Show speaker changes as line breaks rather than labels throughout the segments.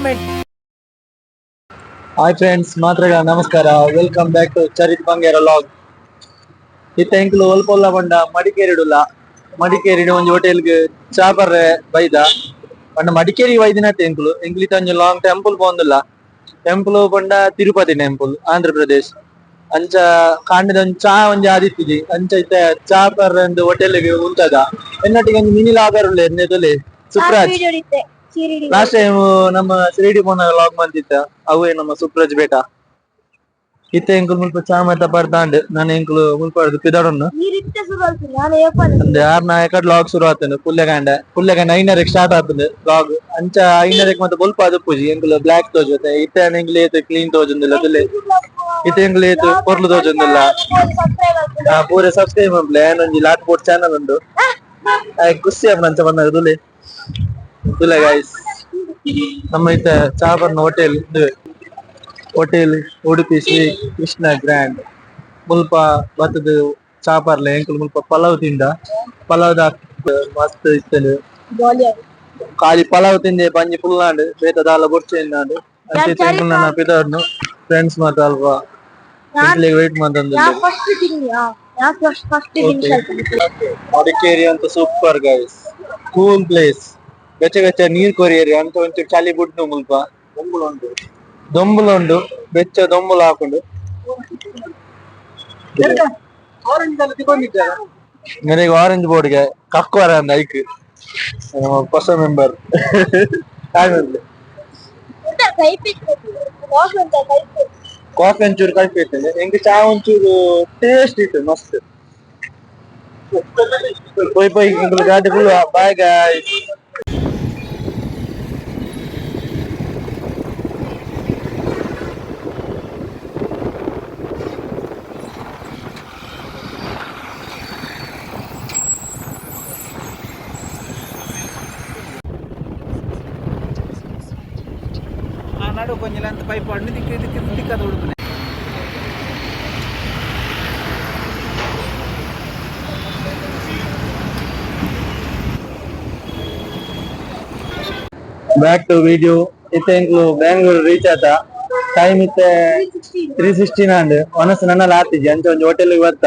Entertainment.
Hi friends, ಮಾತ್ರಗ ನಮಸ್ಕಾರ. Welcome back to Charith Bangera log. ಇತ್ತ ಎಂಕ್ಲು ಒಲ್ಪೊಲ್ಲ ಬಂಡ ಮಡಿಕೇರಿ ಒಂಜಿ ಹೋಟೆಲ್ಗೆ ಚಾ ಬರ್ರೆ ಬೈದ ಪಂಡ ಮಡಿಕೇರಿ ಬೈದಿನತ್ತೆ ಎಂಕ್ಲಿತ ಒಂಜಿ ಲಾಂಗ್ ಟೆಂಪಲ್ ಪೋಂದುಲ್ಲ. ಟೆಂಪಲ್ ಪಂಡ ತಿರುಪತಿ ಟೆಂಪಲ್, ಆಂಧ್ರ ಪ್ರದೇಶ್. ಅಂಚ ಕಾಂಡದ ಒಂಜಿ ಚಾ ಒಂಜಿ ಆದಿತ್ತಿಜಿ ಅಂಚ ಇತ್ತ ಚಾ ಬರ್ರೆ ಹೋಟೆಲ್ಗೆ ಉಂಟದ ಎನ್ನಟ್ಟಿಗೆ ಒಂಜಿ ಮಿನಿ ಲಾಗರ್ ಉಳ್ಳೆ ಎನ್ನೆದೊಲೆ ಸುಪ್ರಾಜ್. ಲಾಸ್ಟ್ ಟೈಮ್ ನಮ್ಮ ಶಿರಡಿ ಪೋನ ಲಾಗ್ ಮಂತಿತ್ತ ಅವೇ ನಮ್ಮ ಸುಪ್ರಾಜ್ ಬೇಟ. ಇತ್ತೆ ಎಂಕುಲು ಮುಲ್ಪ ಚಾ ಮಾತ ಬರ್ದಾಂಡ್ ನಾನು ಎಂಕುಲು ಮುಲ್ಪ ಪಿದಾಡನ್ನು ಅಂದ್ ಯಾರ್ನ ಎಕಡ್ ಲಾಗ್ ಶುರು ಆತನು ಕುಲ್ಲೆಗಂಡ 9:00 ಸ್ಟಾರ್ಟ್ ಆತಂದು ಲಾಗ್. ಅಂಚ 9:00 ಮತ್ತೆ ಬೊಲ್ಪ ಅದಪ್ಪುಜಿ ಎಂಕುಲು ಬ್ಲಾಕ್ ತೋಜುತ್ತೆ ಇತ್ತೆ ಎಂಕ್ಲು ಏತ್ ಕ್ಲೀನ್ ತೋಜುಂದಿಲ್ಲ ತುಲೆ. ಇತ್ತೆ ಎಂಕ್ಲು ಏತ್ ಪೊರ್ಲು ತೋಜುಂದಿಲ್ಲ. ಪೂರೆ ಸಬ್ಸ್ಕ್ರೈಬ್ ಮನ್ಪುಲೆ ಏನೊಂಜಿ ಲಾಟ್ ಪೋಟ್ ಚಾನಲ್ ಉಂಡು. ಖುಷಿ ಆಪುಂಡು ಅಂಚ ಬಂದಾಗ ತುಲೆ ತುಲೆ ಗೈಸ್. ನಮ್ಮ ಇತ್ತ ಚಾ ಬರ್ನ ಹೋಟೆಲ್ ಉಡುಪಿ ಶ್ರೀ ಕೃಷ್ಣ ಗ್ರ್ಯಾಂಡ್ ಮುಲ್ಪ ಬತ್ತದ ಚಾ ಪಾರ್ಲೆ ಎಂಕುಲು ಮುಲ್ಪ ಪಲಾವ್ ತಿಂಡ. ಪಲಾವ್ ಮಸ್ತ್ ಇತ್ತಲು ಖಾಲಿ ಪಲಾವ್ ತಿಂದೆ ಪಂಜಿ ಫುಲ್ಲಾಂಡ್ ಬೇತ ದಾಲ ಬೊರ್ಚೆಂದಾಂಡ್ ಅಂಚೆ ಎಂಕುಲು ನನ್ನ ಪಿದಾಡ್ನು ಫ್ರೆಂಡ್ಸ್ ಮಾತ ಅಲ್ವಾ ವೇಟ್ ಮಾಡ್ತಂದು. ಮಡಿಕೇರಿ ಅಂತ ಸೂಪರ್ ಗೈಸ್, ಕೂಲ್ ಪ್ಲೇಸ್. ಬೆಚ್ಚ ನೀರ್ ಕೊರಿಯರಿ ಅಂತ ಒಂಚೂರು ಚಳಿ ಬುಡ್ನು ಮುಲ್ಪ ದೊಂಬುಲ ಉಂಡು ಬೆಚ್ಚ ದೊಂಬುಲ ಹಾಕೊಂಡು ನನಗೆ ಆರೆಂಜ್ ಬೋರ್ಡ್ಗೆ ಕಕ್ವರ ಅಂದ ಐಕ್ ಹೊಸ ಮೆಂಬರ್. ಕಾಫಿ ಒಂಚೂರು ಕಲ್ಪಿ ಇರ್ತದೆ ಎಂಕ್ ಚಾ ಒಂಚೂರು ಟೇಸ್ಟ್ ಇತ್ತು ಮಸ್ತ್. ಪೊಯ್ ಗಾಡಿ ಫುಲ್ ಬಾಯ್ ಗಾಯ್ಸ್.
ఆనాడు కొంచెం అంత పైపు అన్ని దిక్కద ఉడుకునే
ಬ್ಯಾಕ್ ಟು ವಿಡಿಯೋ. ಇತ್ತೆ ಎಂಕ್ಲು ಬ್ಯಾಂಗ್ಳೂರ್ ರೀಚ್ ಆತ ಟೈಮ್ ಇತ್ತೆ 3:16 ಅಂಡ್ ಒನಸ್ ನನ್ನಲ್ಲಿ ಆತಿಜಿ ಅಂಚ ಒಂಜಿ ಹೋಟೆಲ್ಗೆ ಬರ್ತ.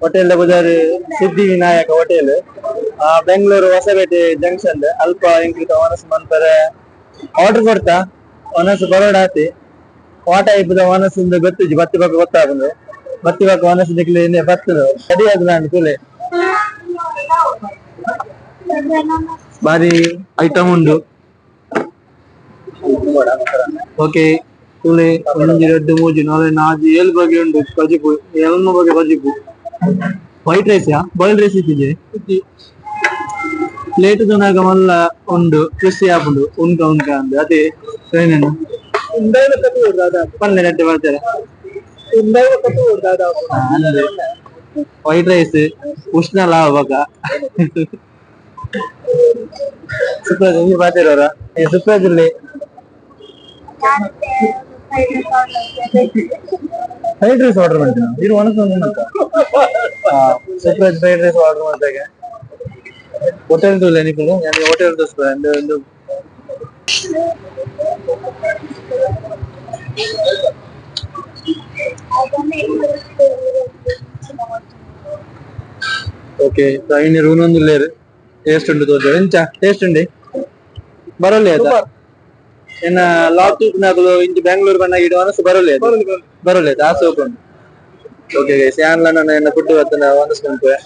ಹೋಟೆಲ್ ಬುದಾರ್ ಸಿದ್ಧಿ ವಿನಾಯಕ ಹೋಟೆಲ್, ಬೆಂಗಳೂರು ಹೊಸಪೇಟೆ ಜಂಕ್ಷನ್. ಅಲ್ಪ ಎಂಕ್ಲಿತ ಒನಸ್ ಮನ್ಪರೆ ಆರ್ಡರ್ ಕೊಡ್ತಾ ಒನಸ್ ಬರೋಡ್ ಆತಿ ವಾಟ ಇಪ್ಪದ ಒನಸಿಂದ ಗೊತ್ತಿಜಿ ಬತ್ತಿ ಪಕ್ಕ ಗೊತ್ತಾಗುದು ಬತ್ತಿ ಪಕ್ಕ ಒನಸ್ ದಿಕ್ಲಿ ಬರ್ತದ ಸರಿ ಆದ್ ನಾನು ತುಲೆ ಬಾರಿ ಐಟಮ್ ಉಂಡು. ಓಕೆ ತುಲೆ ಒಂಜಿ 2 3 4 5 7 ಬಗೆ ಉಂಡು ಬಜಿಪು. ಎಲ್ಮ ಬಗೆ ಬಜಿಪು. ವೈಟ್ ರೈಸ್ ಬಾಯ್ಲ್ ರೈಸ್ ಇತ್ತಿಜೆ ಪ್ಲೇಟ್ ತುನಾಗ ಮಲ್ಲ ಉಂಡು ಖುಷಿ ಆಪುಂಡು ಉನ್ಕ ಅಂದ್ ಅದೇ ಟ್ರೈನ್ ಪಲ್ಲೆ ನಟ್ಟೆ ಮಾಡ್ತಾರೆ. ವೈಟ್ ರೈಸ್ ಉಷ್ಣ ಲಾವ್ ಬಗ ಸುಪ್ರಾಜ್ ಹಿಂಗೆ ಮಾತಾಡೋರ ಸುಪ್ರಾಜ್ ಇಲ್ಲಿ ಫ್ರೈಡ್ ರೈಸ್ ಆರ್ಡರ್ ಮಾಡ್ತೀನಿ ಇದು ಒನಸೊಂದು ಸುಪ್ರಾಜ್ ಫ್ರೈಡ್ ರೈಸ್ ಆರ್ಡರ್ ಮಾಡಿದಾಗ ಹೋಟೆಲ್ ತುಲೆ ನಿಖಲು ನಾನು ಹೋಟೆಲ್ ತೋರಿಸ್ತಾರೆ ಒಂದು ಓಕೆ ಇನ್ನು ರೂನೊಂದು ಲೇರ್ ಟೇಸ್ಟ್ ಉಂಡು ತೋಜ ಎಂಚ ಟೇಸ್ಟ್ ಉಂಡಿ ಬರಲ್ಲ ಆಯ್ತಾ ಇನ್ನ ಲಾಕ್ ನಗಲು ಇಂಚು ಬೆಂಗಳೂರು ಬಣ್ಣ ಇಡು ಅನಸು ಬರಲ್ಲ ಆಯ್ತಾ ಆ ಸೋಪ್ ಉಂಡು. ಓಕೆ ಗೈಸ್ ಯಾನ್ಲ ನನ್ನ ಫುಡ್ ಬರ್ತನ ಅನಸ್ಕೊಂಡ್ರೆ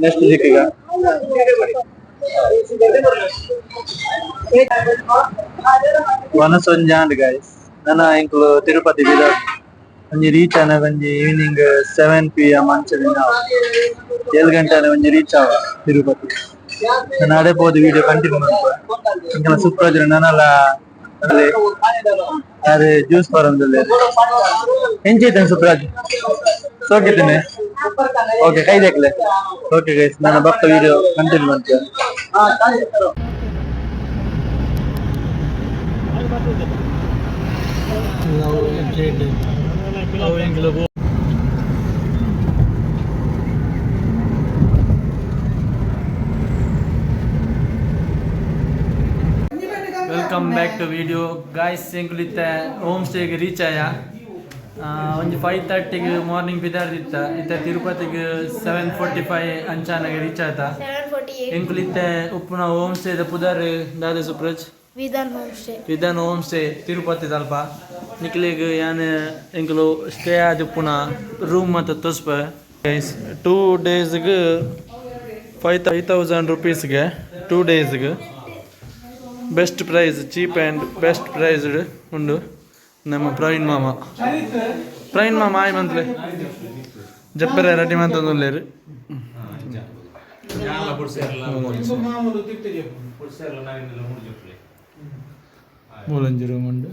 ನೆಕ್ಸ್ಟ್ ದಿಕ್ಕಿಗ ಒನಸೊಂಜಾಂಡ್ ಗೈಸ್ ನನ್ನ ಇಂಕ್ಲು ತಿರುಪತಿ ಬಿದ ಒಂಜಿ ರೀಚ್ ಆನ ಒಂಜಿ ಈವ್ನಿಂಗ್ 7 PM ಅಂಚದಿನ 7 ಗಂಟೆ ಒಂಜಿ ರೀಚ್ ಆವ ತಿರುಪತಿ. ನಾನು ಅದೇ ಪೋದು ವಿಡಿಯೋ ಕಂಟಿನ್ಯೂ ಮಾಡ್ತಾರೆ ಇಂಕಲ ಸುಪ್ರಾಜ್ ನನ್ನಲ್ಲ ಅದೇ ಜ್ಯೂಸ್ ಬರಂದಿಲ್ಲ ಎಂಚೈತೇನೆ ಸುಪ್ರಾಜ್ ಸೋಕಿದ್ದೇನೆ. ಓಕೆ ಕೈ ದೇಕ್ಲೆ. ಓಕೆ ಗೈಸ್ ನನ್ನ ಭಕ್ತ ವಿಡಿಯೋ ಕಂಟಿನ್ಯೂ ಮಾಡ್ತೇನೆ. Welcome back to video guys ಎಂಕುಲಿತ್ತ ಹೋಮ್ ಸ್ಟೇಗೆ ರೀಚ್ ಆಯ ಒಂದು 5:30 ಮಾರ್ನಿಂಗ್ ಬಿದ್ದಾರ್ದಿತ್ತ ಇತ್ತ ತಿರುಪತಿಗೆ 7:45 ಅಂಚಾನಾಗೆ ರೀಚ್ ಆಯ್ತ ಎಂಕುಲಿತ್ತ ಉಪ್ಪುನ ಹೋಮ್ ಸ್ಟೇದ ಪುದರ್ ದಾದ ಸುಪ್ರಜ್ ವಿಧಾನ್ ಹೋಮ್ ಸ್ಟೇ ತಿರುಪತಿ ತಲ್ಪ ನಿಕ್ಲಿಗೆ ಯಾನ್ ಎಂಕುಲು ಸ್ಟೇ ಆದ ಉಪ್ಪುನ ರೂಮ್ ಮತ್ತು ತೋಸ್ಪ ಗೈಸ್ 2 ಡೇಸ್ಗೆ 5,000 rupeesಗೆ 2 ಡೇಸ್ಗೆ best price cheap and best price ಉಂಡು ನಮ್ಮ ಪ್ರವೀಣ್ ಮಾಮ ಆಯ್ ಮಂತ್ಲೆ ಜಪ್ಪರೆ ರೆಡಿ ಮಂತಂದುಲ್ಲೇರು ಮೂಲಂಜಿ ರೂಮ್ ಉಂಡು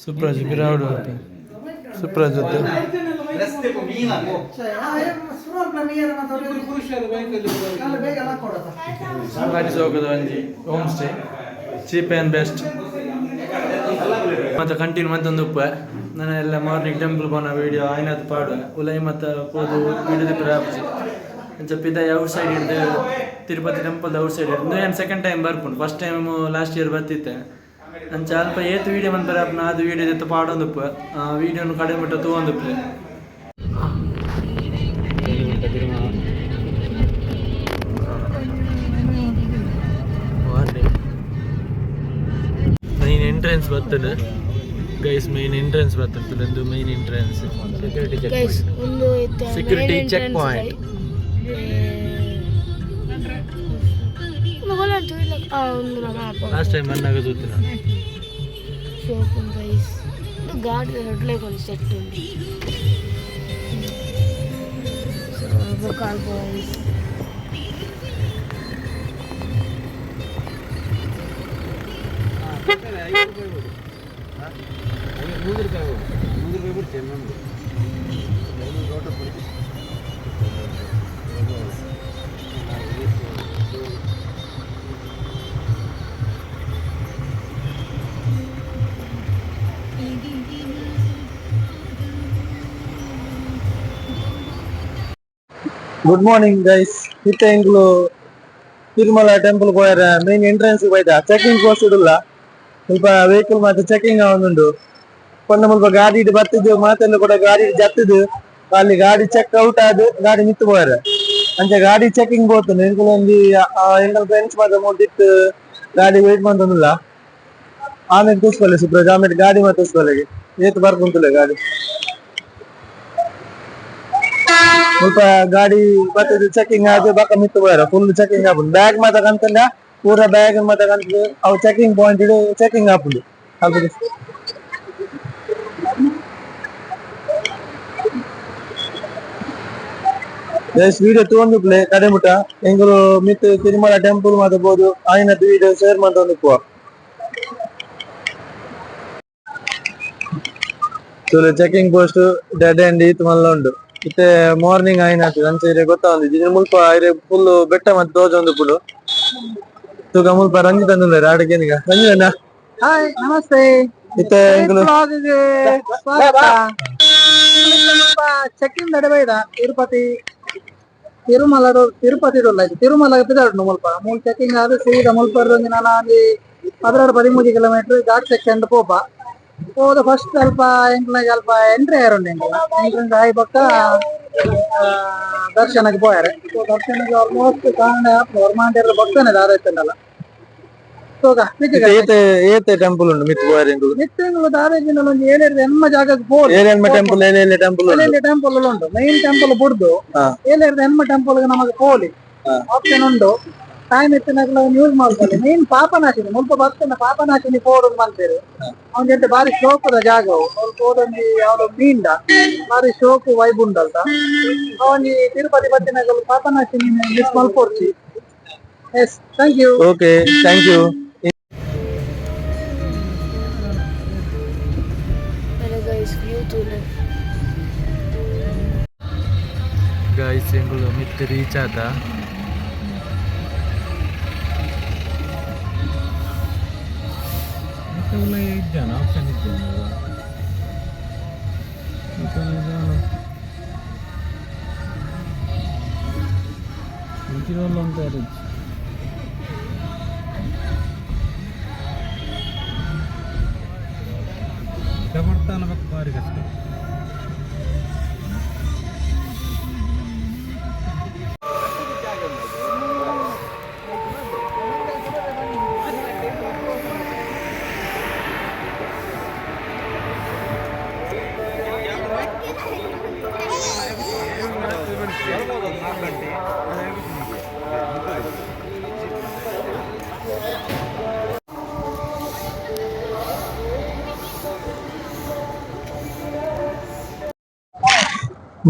ಸುಪ್ರಾಜ್ ಬಿರಾಡು ಸುಪ್ರಾಜ್ ಜೊತೆ ಸೋಕದ ಒಂಜಿ home stay cheap and best ಮತ್ತು ಕಂಟಿನ್ಯೂ ಮತ್ತೊಂದು ಉಪ್ಪ ನಾನು ಎಲ್ಲ ಮಾರ್ನಿಂಗ್ ಟೆಂಪಲ್ ಪೋನ ವೀಡಿಯೋ ಆಯ್ನದು ಪಾಡು ಉಲೈ ಮತ್ತು ಪೋದು ವೀಡಿಯೋ ದಿಪ್ಪರ ಪಿದ ಔಟ್ ಸೈಡ್ ಹಿಡ್ದು ತಿರುಪತಿ ಟೆಂಪಲ್ ಔಟ್ ಸೈಡ್ ಹಿಡ್ದು ನಾನು ಸೆಕೆಂಡ್ ಟೈಮ್ ಬರ್ಪುಂಡು ಫಸ್ಟ್ ಟೈಮ್ ಲಾಸ್ಟ್ ಇಯರ್ ಬರ್ತಿದ್ದೆ ನಾನು ಸ್ವಲ್ಪ ಏತು ವೀಡಿಯೋ ಬಂದು ಬರಪ್ಪ ಅದು ವೀಡಿಯೋ ಜೊತೆ ಪಾಡೊಂದುಪ್ಪ ವೀಡಿಯೋನು ಕಡಿಮೆ ಬಿಟ್ಟು ತಗೊಂಡುಪ್ಪ ಮೈನ್ ಎಂಟ್ರೆನ್ಸ್ ಬರ್ತದೆ ಗೈಸ್ ಮೇನ್ ಎಂಟ್ರೆನ್ಸ್ ಬರ್ತದೆ ಒಂದು main entrance security check point last time ಮನ್ನಾಗ చూస్తున్నా
ಗಾಡಿ ರೋಡ್ಲೇ ಒಂದು ಸೆಟ್ ఉంది
ಗುಡ್ ಮಾರ್ನಿಂಗ್ ಗೈಸ್ ಇತ್ತ ಎಂಕ್ಲು ತಿರುಮಲ ಟೆಂಪಲ್ ಹೋಯರ ಮೇನ್ ಎಂಟ್ರೆನ್ಸ್ ಹೋಯ್ತಾ ಚೆಕಿಂಗ್ ಪೋಸ್ಟ್ ಇಡಲ್ಲ ಸ್ವಲ್ಪ ವೆಹಿಕಲ್ ಮತ್ತೆ ಚೆಕಿಂಗ್ ಆವೊಂದುಂಡು ಕೊಂಡ ಮುಲ್ಪ ಗಾಡಿ ಇಟ್ಟು ಬರ್ತಿದ್ದು ಮಾತೆಲ್ಲ ಕೂಡ ಗಾಡಿ ಜತ್ತಿದ್ದು ಅಲ್ಲಿ ಗಾಡಿ ಚೆಕ್ ಔಟ್ ಆದ್ ಗಾಡಿ ನಿಂತು ಹೋಯರ ಅಂಚೆ ಗಾಡಿ ಚೆಕಿಂಗ್ ಹೋಗ್ತಾನೆ ಎಂಕುಲು ಒಂಜಿ ಎಂಕಲ್ ಫ್ರೆಂಡ್ಸ್ ಮಾತ್ರ ಮುಟ್ಟಿತ್ತು ಗಾಡಿ ವೇಟ್ ಮಾಡ್ತಂದಿಲ್ಲ ಆಮೇಲೆ ತೂಸ್ಕೊಳ್ಲಿ ಸುಪ್ರಜ್ ಆಮೇಲೆ ಗಾಡಿ ಮತ್ತೆ ತೂಸ್ಕೊಳ್ಳಿಗೆ ಏತು ಬರ್ಕೊಂತಲ್ಲ ಗಾಡಿ ಸ್ವಲ್ಪ ಗಾಡಿ ಬರ್ತದೆ ಚೆಕಿಂಗ್ ಆದ ಬಕ್ಕ ಮಿತ್ತು ಹೋಯರ ಫುಲ್ ಚೆಕಿಂಗ್ ಆಪುಂಡು ಬ್ಯಾಗ್ ಮಾತ ಕಂತಲ್ಲ ಪೂರ ಬ್ಯಾಗ್ ಮಾತ ಕಂತದ್ದು ಅವು ಚೆಕಿಂಗ್ ಪಾಯಿಂಟ್ ಇಡು ಚೆಕಿಂಗ್ ಆಪುಂಡು ಅದು ವಿಡಿಯೋ ತಗೊಂಡು ಪ್ಲೇ ಕಡೆ ಮುಟ್ಟ ಎಂಗಲು ಮಿತ್ತು ತಿರುಮಲ ಟೆಂಪಲ್ ಮಾಡಬಹುದು ಆಯ್ನ ವಿಡಿಯೋ ಶೇರ್ ಮಾಡ್ಕೊಂಡು ಪೋ ಚೆಕಿಂಗ್ ಪೋಸ್ಟ್ ಡೆಡ್ ಎಂಡ್ ಈತ್ ಮಲ್ಲ ಉಂಡು ಇತ್ತೆ ಮಾರ್ನಿಂಗ್ ಆಯ್ನ ಅಂಚೆ ಗೊತ್ತಾಗ ಮುಲ್ಪ ಫುಲ್ ಬೆಟ್ಟ ಮತ್ತೆ ತೋಜ ಒಂದು ಪುಡು ತೂಕ ಮುಲ್ಪ ರಂಜಿ ತಂದಿಲ್ಲ ಆಡಗೇನಿಗ ರಂಜಿನ
ಹಾಯ್ ನಮಸ್ತೆ
ಇತ್ತೆ
ಚೆಕಿಂಗ್ ನಡಬೇಡ ತಿರುಪತಿ ತಿರುಮಲ ಬಿದ್ದಾಡು ಮುಲ್ಪ ಮೂಲ ಚೆಕಿಂಗ್ ಆದ ಸೀದಾ ಮುಲ್ಪ ನಾನು 13 ಕಿಲೋಮೀಟರ್ ಘಾಟ್ ಸೆಕೆಂಡ್ ಪೋಪ ಹೋದ ಫಸ್ಟ್ ಸ್ವಲ್ಪ ಎಂಟ್ನಾಗ ಎಂಟ್ರಿ ಆಯ್ರಂಡು ಎಂಟ್ರೆನ್ಸ್ ಆಗಿ ಪಕ್ಕ ದರ್ಶನಕ್ಕೆ ಪೋಯಾರೆ ದರ್ಶನಕ್ಕೆ ಆಲ್ಮೋಸ್ಟ್ ಕಾರಣ ಗೌರ್ಮೆಂಟ್ ಭಕ್ತನೇ ದಾರ ಇತ್ತಂಡಲ್ಲ
ಏತೆ ಟೆಂಪಲ್ ಉಂಡು ಮಿತ್ತು ಹೋಯರೆ
ಮಿತ್ತಂಗಳು ದಾರೇಜಿನ ಒಂದು 7 ಜಾಗಕ್ಕೆ ಹೋಗಿ ಟೆಂಪಲ್ ಉಂಟು ಮೈನ್ ಟೆಂಪಲ್ ಬಿಡ್ದು 7 ಟೆಂಪಲ್ ನಮಗೆ ಹೋಲಿ ಆಪ್ಷನ್ ಉಂಟು ಟೈಮ್ ಎತ್ತಿನಾಗಲ ಯೂಸ್ ಮಾಡ್ತಾರೆ ಮೈನ್ ಪಾಪನಾಶಿನಿ ಮುಲ್ಪ ಭಕ್ತನ ಪಾಪನಾಶಿನಿ ಪೋಡು ಮಾಡ್ತಾರೆ ಅವ್ನ ಜೊತೆ ಬಾರಿ ಶೋಕದ ಜಾಗವು ಸ್ವಲ್ಪ ಹೋದೊಂದು ಯಾವ್ದೋ ಮೀಂಡ ಬಾರಿ ಶೋಕು ವೈಬ್ ಉಂಟಲ್ತ ಅವನಿ ತಿರುಪತಿ ಬತ್ತಿನಾಗಲು ಪಾಪನಾಶಿನಿ ಮಿಸ್ ಮಲ್ಪೋರ್ಚಿ yes thank you
okay thank you guys ಎಂಗಳು ಮಿತ್ತು ರೀಚ್ ಆದ ಇದ್ದಾನ ಆಪ್ಷನ್ ಇದ್ದಾನೆ ಅಂತ ಭಾರಿ ಕಷ್ಟ.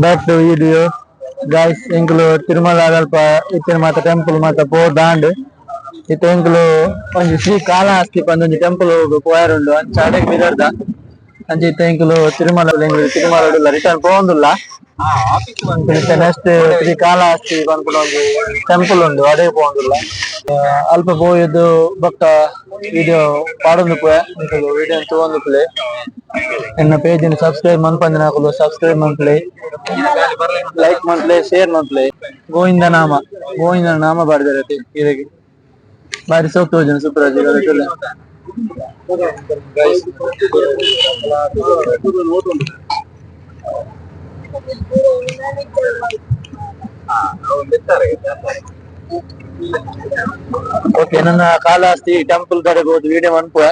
Back to video, guys. Inglo Tirumala Alpa Itirmata temple mata po dand. Ito inglo onji Sri Kalahasti pandonji temple poyarundo an chadek mirarda. Anji ito inglo Tirumala return pondula. Next Sri Kalahasti pandonji temple undo ade pondula. Alpa poyedu bakka video padondu poya inglo video tuondu play. ನನ್ನ page ಅನ್ನು subscribe ಮಾಡ್ಕೊಂಡ್ರೆ ಹಾಕಲು subscribe ಮಾಡ್ಕೊಳ್ಳಿ, like ಮಾಡ್ಕೊಳ್ಳಿ, share ಮಾಡ್ಕೊಳ್ಳಿ. ಗೋವಿಂದ ನಾಮ ಬಾಡಿದಿರತ್ತೆ ಇದಕ್ಕೆ ಬಾರಿ ಸೋಕ್ತ ಜನ ಸೂಪರಾಜ್ ಓಕೆ. ನನ್ನ ಕಾಲಹಸ್ತಿ ಟೆಂಪಲ್ ಕಡೆ ಹೋದ್ ವಿಡಿಯೋ ಅನ್ಕೋ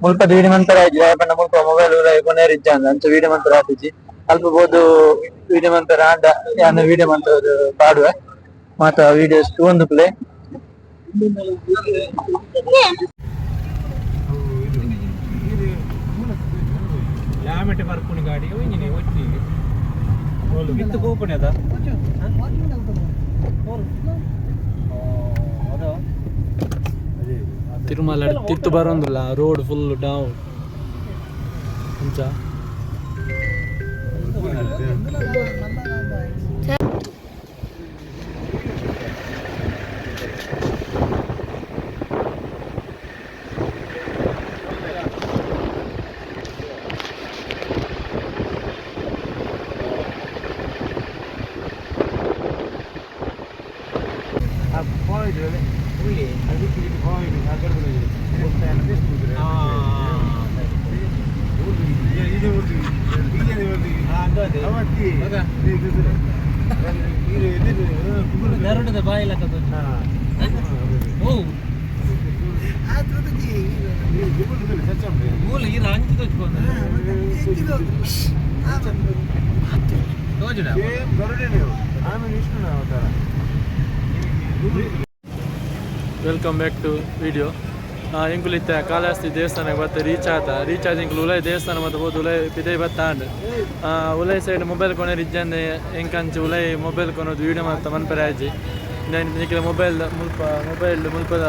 ಮುಲ್ಪ ವೀಡಿಯೋ ಮಂತರ ಪಂಡ ಮುಲ್ಪ ಮೊಬೈಲ್ ಕೊನೆ ರಿಜ್ಜ ಅಂಚ ವೀಡಿಯೋ ಮಂತರ ಆತಿಜಿ ಅಲ್ಪ ಬೋದು ವೀಡಿಯೋ ಮಂತರ ಆಂಡ ಯಾನ ವೀಡಿಯೋ ಮಂತರ ಪಾಡುವೆ ಮಾತ ವೀಡಿಯೋಸ್ ಒಂದು ಪ್ಲೇ
ಲಾಮೆಟ್ ಬರ್ಪುನಿ ಗಾಡಿ ಒಯ್ನಿ ಒಟ್ಟಿ ಓಲು ಬಿತ್ತು ಕೋಪನೆ ಅದ ತಿರುಮಲ ತಿತ್ತು ಬರೋದಿಲ್ಲ, ರೋಡ್ ಫುಲ್ ಡೌನ್ ಅಂಚ. Welcome back to video. ಇಂಕುಲಿತ್ತ ಕಾಲಹಸ್ತಿ ದೇವಸ್ಥಾನಕ್ಕೆ ಬರ್ತಾ ರೀಚ್ ಆದ ಇಂಕುಲು ಉಲೈ ದೇವಸ್ಥಾನ ಮತ್ತು ಹೋದ ಉಲೈ ಪಿದೈ ಬತ್ತಾಂಡ್ ಉಲೈ ಸೈಡ್ ಮೊಬೈಲ್ ಕೊನೆ ರಿಜ್ಜಂದೆ ಎಂಕಂಚು ಉಲೈ ಮೊಬೈಲ್ ಕೊನೋದು ವೀಡಿಯೋ ಮಾಡ್ತಾ ಮನ್ಪರೆ ಆಜಿ ನಿಖಿಲ ಮೊಬೈಲ್ ಮುಲ್ಪದ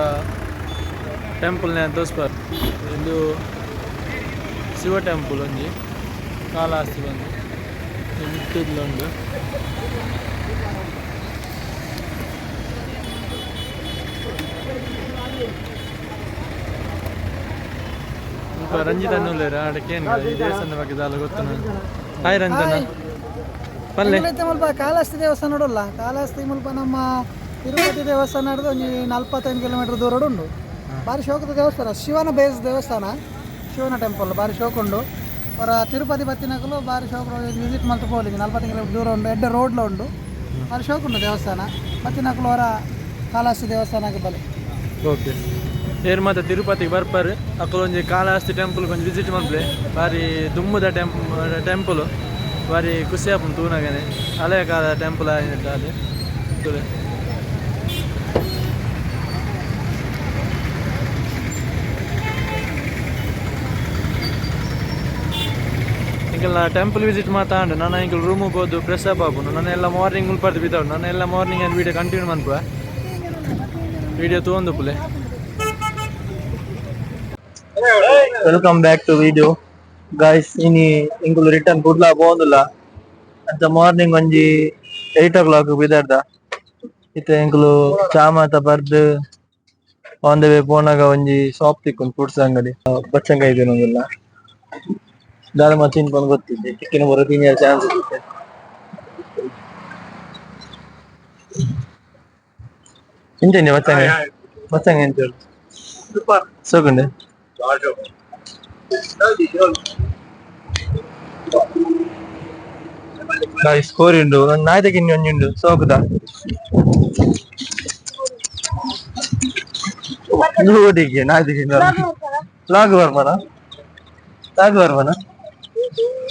ಟೆಂಪಲ್ನೇ ತೋರಿಸ್ಬಾರ್ದು. ಇದು ಶಿವ ಟೆಂಪಲ್ ಒಂಜಿ ಕಾಲಹಸ್ತಿ ಬಂದು ಮಿತ್ತುಂಡು. ರಂಜಿತ್ ಅನ್ನೋಲೇರ ಅಡಕೇನು ಈ ದೇವಸ್ಥಾನ ಬಗ್ಗೆ ದಾಲ ಗೊತ್ತು ನಾನು. ಹಾಯ್ ರಂಜನ ಪಲ್ಲೆ
ಮುಲ್ಪ ಕಾಲಹಸ್ತಿ ದೇವಸ್ಥಾನ ನೋಡಲ್ಲ. ಕಾಲಹಸ್ತಿ ಮುಲ್ಪ ನಮ್ಮ ತಿರುಪತಿ ದೇವಸ್ಥಾನ ಹಿಡಿದು ಒಂದು 45 ಕಿಲೋಮೀಟರ್ ದೂರ ಉಂಡು. ಭಾರಿ ಶೋಕದ ದೇವಸ್ಥಾನ, ಶಿವನ ಬೇಸ್ ದೇವಸ್ಥಾನ, ಶಿವನ ಟೆಂಪಲ್ ಭಾರಿ ಶೋಕ ಉಂಡು. ಅವರ ತಿರುಪತಿ ಬತ್ತಿನಕಲು ಭಾರಿ ಶೋಕ ವಿಸಿಟ್ ಮಾಡ್ತಾ ಹೋಗ್ಲಿಕ್ಕೆ 40 ಕಿಲೋಮೀಟರ್ ದೂರ ಉಂಡು. ಎಡ್ಡೆ ರೋಡ್ಲ ಉಂಡು, ಭಾರಿ ಶೋಕ ಉಂಡು ದೇವಸ್ಥಾನ. ಬತ್ತಿನಕಲು ಅವರ ಕಾಲಹಸ್ತಿ ದೇವಸ್ಥಾನಕ್ಕೆ ಬಲೆ.
ಓಕೆ. ಏರ್ ಮಾತ್ರ ತಿರುಪತಿಗೆ ಬರ್ಪಾರು ಅಕ್ಕಲೊಂಜಿ ಕಾಲಹಸ್ತಿ ಟೆಂಪಲ್ ಕೊಂಚ ವಿಸಿಟ್ ಮಾಡ್ಲೆ ಬಾರಿ ದುಮ್ಮದ ಟೆಂಪಲ್ ಬಾರಿ ಖುಷಿ ಆಪುಂಡು ತೂನಗನೆ ಹಳೆಯ ಕಾಲ ಟೆಂಪಲ್ ಆಗಿತ್ತು ಅದು. ಇಂಕೆಲ್ಲ ಟೆಂಪಲ್ ವಿಸಿಟ್ ಮಾತಾಂಡು ನಾನು ಇಂಕೆ ರೂಮಿಗೆ ಹೋದು ಫ್ರೆಶ್ ಅಪ್ ಆಪುನು. ನಾನೆಲ್ಲ ಮಾರ್ನಿಂಗ್ ಮುಲ್ಪರ್ದು ಬಿದ್ದವನು. ನಾನೆಲ್ಲ ಮಾರ್ನಿಂಗ್ ಏನು ವೀಡಿಯೋ ಕಂಟಿನ್ಯೂ ಮಾಡ್ಪುವ ವೀಡಿಯೋ ತೊಗೊಂಡು ಪುಲೆ.
Welcome back to video guys. ಇನಿ ಇಂಕುಲು ರಿಟರ್ನ್ ಕುಡ್ಲ ಪೋಂದುಲ್ಲ ಅಂಚ ಮಾರ್ನಿಂಗ್ ಒಂಜಿ 8 o'clock ಬಿದಾರ್ದ ಇತ್ತ ಇಂಕುಲು ಚಾ ಮಾತ ಬರ್ದು ಆನ್ ದ ವೇ ಪೋನಾಗ ಒಂಜಿ ಶಾಪ್ ತಿಕ್ಕೊಂಡು ಫ್ರೂಟ್ಸ್ ಅಂಗಡಿ ಬಚ್ಚಂಗಾಯಿ ತಿನ್ನೋದಿಲ್ಲ ದಾಳ ಮಾತು ತಿನ್ಕೊಂಡು ಗೊತ್ತಿದ್ದೆ ಚಿಕ್ಕನ ಬರೋ ತಿನ್ನುವ ಚಾನ್ಸ್ ಇರುತ್ತೆ. ಇಂತೇನೆ ಬಚ್ಚಂಗ ಎಂತ ಸೋಕಂಡೆ
ಗೈಸ್ ಕೋರಿ ಉಂಡು ನಾಯ್ದ ಗಿಣ್ಣಿ ಒಂಜಿ ಉಂಡು ಸೋಕುದ ನೂಡಿಗೆ ನಾಯ್ದ ಗಿಣ್ಣಿ ಲಾಗ್ ಬರ್ಮನ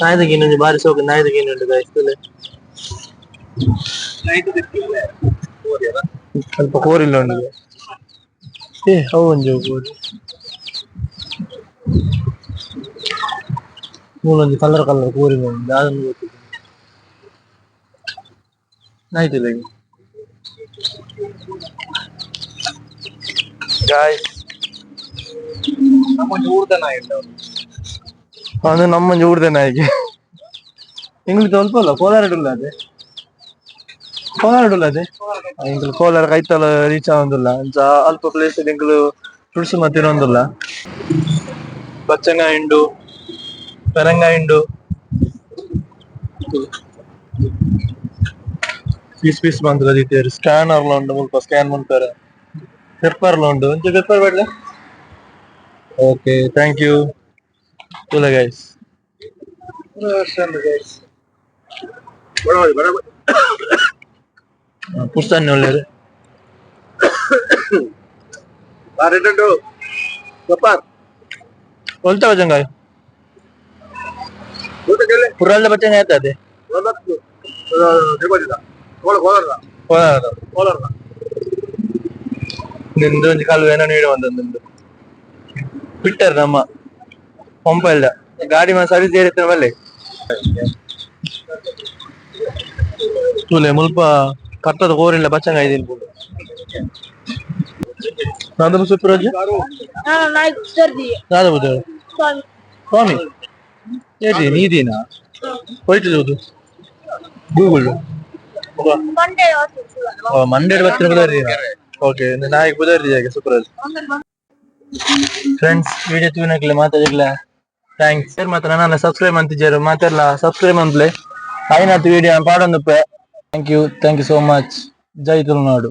ನಾಯ್ದ ಗಿಣ್ಣಿ ಒಂಜಿ ಬಾರಿ ಸೋಕು ನಾಯ್ದ ಗಿಣ್ಣಿ ಉಂಡು ಗೈಸ್ ಸ್ವಲ್ಪ ಕೋರಿಲ್ಲ ಉಂಡು ಅವು ಒಂಜಿ ಕೋರಿ ಮೂಲೊಂಜಿ ಕಲರ್ ಕೋರಿ ಉಂಡು ಅದನ್ನು ಗೊತ್ತಿಲ್ಲ ಆಯ್ತಿಲ್ಲ ಗಾಯ್ಸ್ ನಮ್ಮೊಂಜಿ ಊರ್ದ ನಾಯಿ ಅದು ನಮ್ಮೊಂಜಿ ಊರ್ದ ನಾಯಿಗೆ ಇಂಗ್ಲಿಷ್ ಸ್ವಲ್ಪ ಅಲ್ಲ ಕೋಲಾರಡುಲ್ಲ ಅದೇ ಇಂಗ್ಲು ಕೋಲಾರ ಕೈತಲ ರೀಚ್ ಆಗೊಂದಿಲ್ಲ ಅಂಚ ಅಲ್ಪ ಪ್ಲೇಸ್ ಇಂಗ್ಲು ತುಳಸಿ ಮತ್ತಿರೊಂದಿಲ್ಲ ಬಚ್ಚಂಗಾಯಿ ಉಂಡು ಪೆರಂಗಾಯಿ ಉಂಡು ಪೀಸ್ ಬಂದ್ರೆ ಅದೀತಿ ಸ್ಕ್ಯಾನರ್ ಉಂಟು ಮುಲ್ಪ ಸ್ಕ್ಯಾನ್ ಮಾಡ್ತಾರೆ ಪೆಪ್ಪರ್ ಉಂಟು ಒಂಚ ಪೆಪ್ಪರ್ ಬೇಡ ಓಕೆ ಥ್ಯಾಂಕ್ ಯು ತುಲ ಗೈಸ್ ಪುಸ್ತಕ ಒಳ್ಳೆಯದು ಹೊಲ್ತ ಬಚ್ಚಂಗಾಯಿ ಪುರಾಲ್ದ ಬಚ್ಚಂಗಾಯಿ ಆಯ್ತದೆ ನಿಂದು ಒಂಜಿ ಕಾಲು ಏನೋ ನೀಡ ನಿಂದು ಬಿಟ್ಟರ್ ನಮ್ಮ ಪಂಪ ಇಲ್ಲ ಗಾಡಿ ಮೇಲೆ ಸರ್ವಿಸ್ ಏರಿತ್ತ ಬಲ್ಲೆ ತೂಲೆ ಮುಲ್ಪ ಕಟ್ಟದ ಕೋರಿಲ್ಲ ಬಚ್ಚಂಗಾಯಿ ತಿನ್ಬೋದು ನಾದ ಸುಪ್ರಾಜ್ ನಾದ ಬುದ್ಧ ಸ್ವಾಮಿ ಏಟಿ ನೀದಿನಾ ಹೋಯ್ತು ಗೂಗಲ್ ಮಂಡೇ ಬರ್ತೀನಿ ಬುಧವಾರ ಓಕೆ ನಾಯಿಗೆ ಬುಧವಾರ ಸೂಪರ್ ಫ್ರೆಂಡ್ಸ್ ವಿಡಿಯೋ ತೂನಕ್ಲೆ ಮಾತಾಡಿಲ್ಲ ಥ್ಯಾಂಕ್ಸ್ ಮಾತ್ರ ನನ್ನ ಸಬ್ಸ್ಕ್ರೈಬ್ ಅಂತಿದ್ದಾರೆ ಮಾತೆಲ್ಲ ಸಬ್ಸ್ಕ್ರೈಬ್ ಅಂತಲೇ ಐನಾತ್ ವಿಡಿಯೋ ಪಾಡೊಂದುಪ್ಪೆ ಥ್ಯಾಂಕ್ ಯು ಸೋ ಮಚ್ ಜೈ ತುಳುನಾಡು.